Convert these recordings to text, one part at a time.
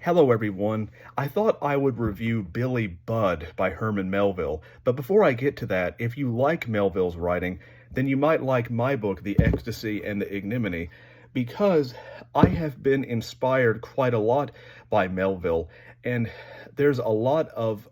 Hello everyone. I thought I would review Billy Budd by Herman Melville, but before I get to that, if you like Melville's writing, then you might like my book, The Ecstasy and the Ignominy, because I have been inspired quite a lot by Melville, and there's a lot of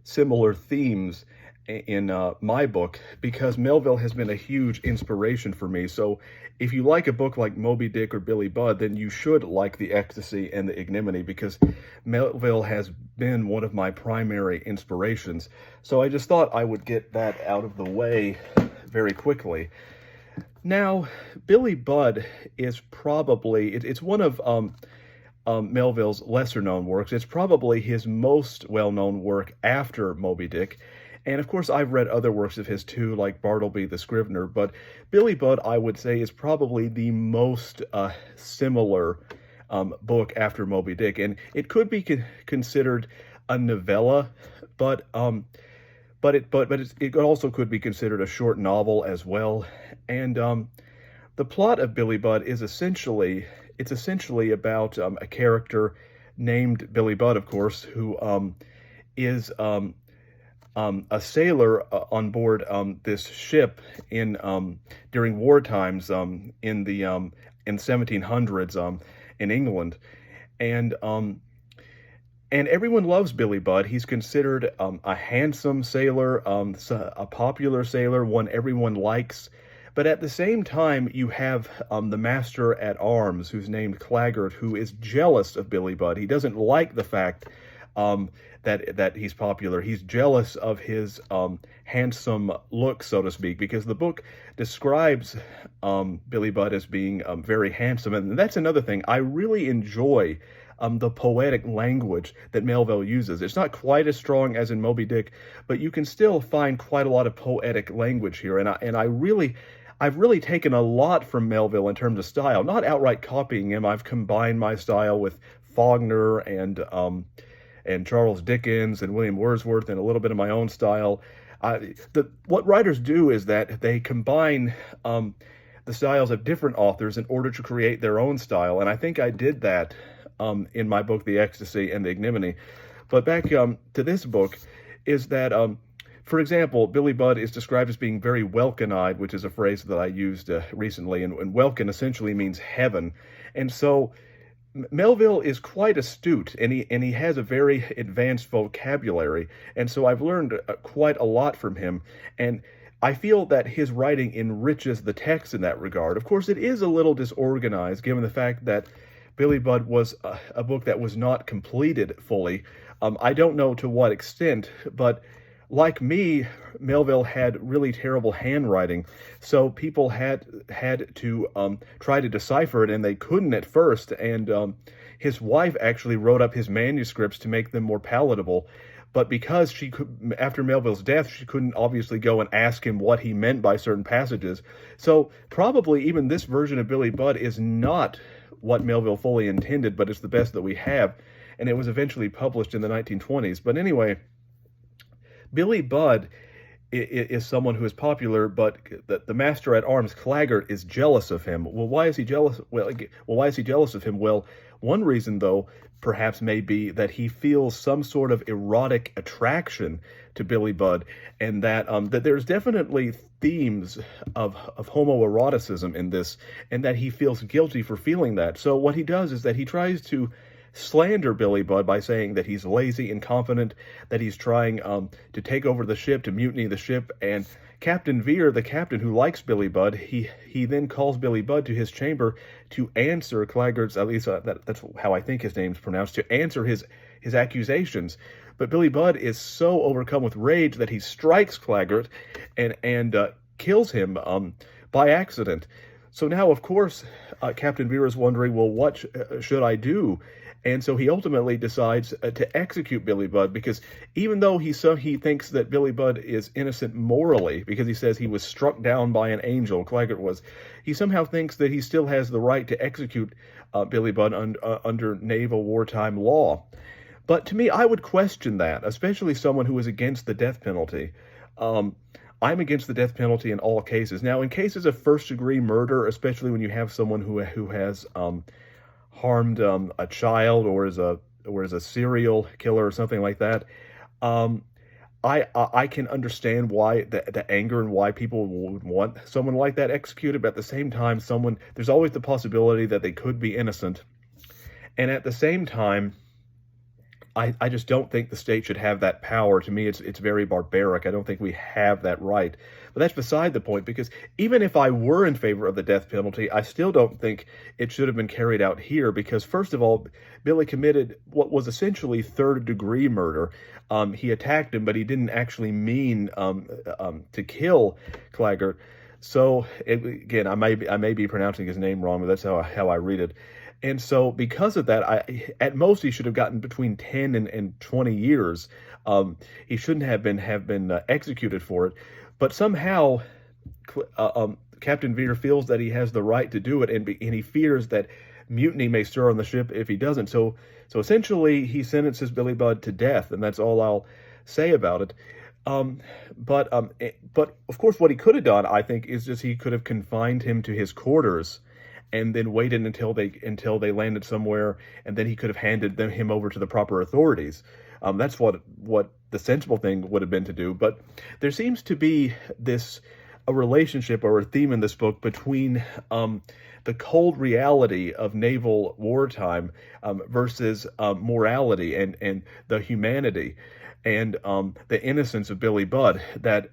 similar themes in my book because Melville has been a huge inspiration for me. So if you like a book like Moby Dick or Billy Budd, then you should like The Ecstasy and the Ignominy because Melville has been one of my primary inspirations. So I just thought I would get that out of the way very quickly. Now, Billy Budd is probably, it's one of Melville's lesser-known works. It's probably his most well-known work after Moby Dick. And of course, I've read other works of his too, like Bartleby the Scrivener, but Billy Budd, I would say, is probably the most similar book after Moby Dick. And it could be considered a novella, but it also could be considered a short novel as well. And the plot of Billy Budd is essentially about a character named Billy Budd, of course, who is a sailor on board this ship in during war times in the 1700s in England, and everyone loves Billy Budd. He's considered a handsome sailor, a popular sailor, one everyone likes. But at the same time, you have the master at arms, who's named Claggart, who is jealous of Billy Budd. He doesn't like the fact that he's popular. He's jealous of his handsome look, so to speak, because the book describes Billy Budd as being very handsome. And that's another thing. I really enjoy the poetic language that Melville uses. It's not quite as strong as in Moby Dick, but you can still find quite a lot of poetic language here. And I've really taken a lot from Melville in terms of style, not outright copying him. I've combined my style with Faulkner and Charles Dickens and William Wordsworth and a little bit of my own style. What writers do is that they combine the styles of different authors in order to create their own style, and I think I did that in my book, The Ecstasy and the Ignominy. But back to this book is that, for example, Billy Budd is described as being very Welkin-eyed, which is a phrase that I used recently, and Welkin essentially means heaven. And so Melville is quite astute, and he has a very advanced vocabulary, and so I've learned quite a lot from him, and I feel that his writing enriches the text in that regard. Of course, it is a little disorganized, given the fact that Billy Budd was a book that was not completed fully. I don't know to what extent, but like me, Melville had really terrible handwriting, so people had to try to decipher it, and they couldn't at first, and his wife actually wrote up his manuscripts to make them more palatable, but because she could, after Melville's death, she couldn't obviously go and ask him what he meant by certain passages, so probably even this version of Billy Budd is not what Melville fully intended, but it's the best that we have, and it was eventually published in the 1920s. But anyway, Billy Budd is someone who is popular, but the master at arms Claggart is jealous of him. Well, why is he jealous? Why is he jealous of him? Well, one reason, though, perhaps may be that he feels some sort of erotic attraction to Billy Budd, and that there's definitely themes of homoeroticism in this, and that he feels guilty for feeling that. So what he does is that he tries to slander Billy Budd by saying that he's lazy, incompetent, that he's trying to take over the ship, to mutiny the ship, and Captain Vere, the captain who likes Billy Budd, he then calls Billy Budd to his chamber to answer Claggart's, at least that's how I think his name's pronounced, to answer his accusations. But Billy Budd is so overcome with rage that he strikes Claggart and kills him by accident. So now, of course, Captain Vere is wondering, well, what should I do? And so he ultimately decides to execute Billy Budd, because even though he thinks that Billy Budd is innocent morally, because he says he was struck down by an angel, Claggart was, he somehow thinks that he still has the right to execute Billy Budd under naval wartime law. But to me, I would question that, especially someone who is against the death penalty. I'm against the death penalty in all cases. Now, in cases of first-degree murder, especially when you have someone who has harmed a child or is a was a serial killer or something like that. Um, I can understand why the anger and why people would want someone like that executed, but at the same time, there's always the possibility that they could be innocent. And at the same time, I just don't think the state should have that power. To me, it's very barbaric. I don't think we have that right. But that's beside the point, because even if I were in favor of the death penalty, I still don't think it should have been carried out here, because first of all, Billy committed what was essentially third-degree murder. He attacked him, but he didn't actually mean to kill Claggart. So again, I may be pronouncing his name wrong, but that's how I read it. And so because of that, at most he should have gotten between 10 and 20 years. He shouldn't have been executed for it. But somehow Captain Veer feels that he has the right to do it, and he fears that mutiny may stir on the ship if he doesn't. So essentially he sentences Billy Budd to death, and that's all I'll say about it. But of course what he could have done, I think, is just he could have confined him to his quarters and then waited until they landed somewhere, and then he could have handed him over to the proper authorities. That's what the sensible thing would have been to do. But there seems to be a relationship or a theme in this book between the cold reality of naval wartime versus morality and the humanity and the innocence of Billy Budd, that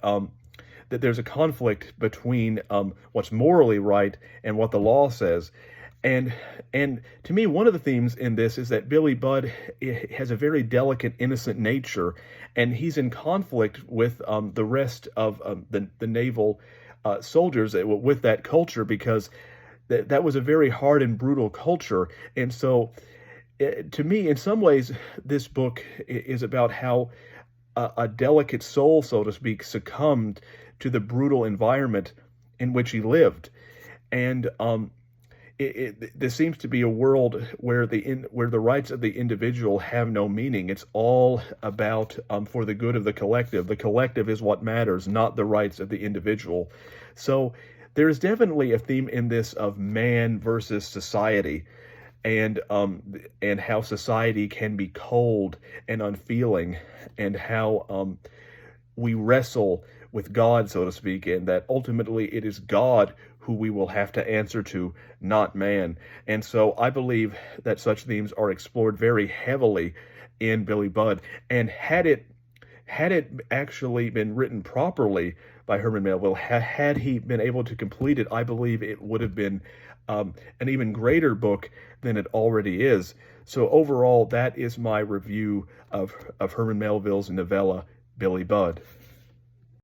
there's a conflict between what's morally right and what the law says. And to me, one of the themes in this is that Billy Budd has a very delicate, innocent nature, and he's in conflict with the rest of the naval soldiers with that culture, because that was a very hard and brutal culture. And so, to me, in some ways, this book is about how a delicate soul, so to speak, succumbed to the brutal environment in which he lived. And there seems to be a world where the rights of the individual have no meaning. It's all about for the good of the collective. The collective is what matters, not the rights of the individual. So there is definitely a theme in this of man versus society, and how society can be cold and unfeeling, and how we wrestle with God, so to speak, and that ultimately it is God who we will have to answer to, not man. And so I believe that such themes are explored very heavily in Billy Budd. And had it actually been written properly by Herman Melville, had he been able to complete it, I believe it would have been an even greater book than it already is. So overall, that is my review of Herman Melville's novella, Billy Budd.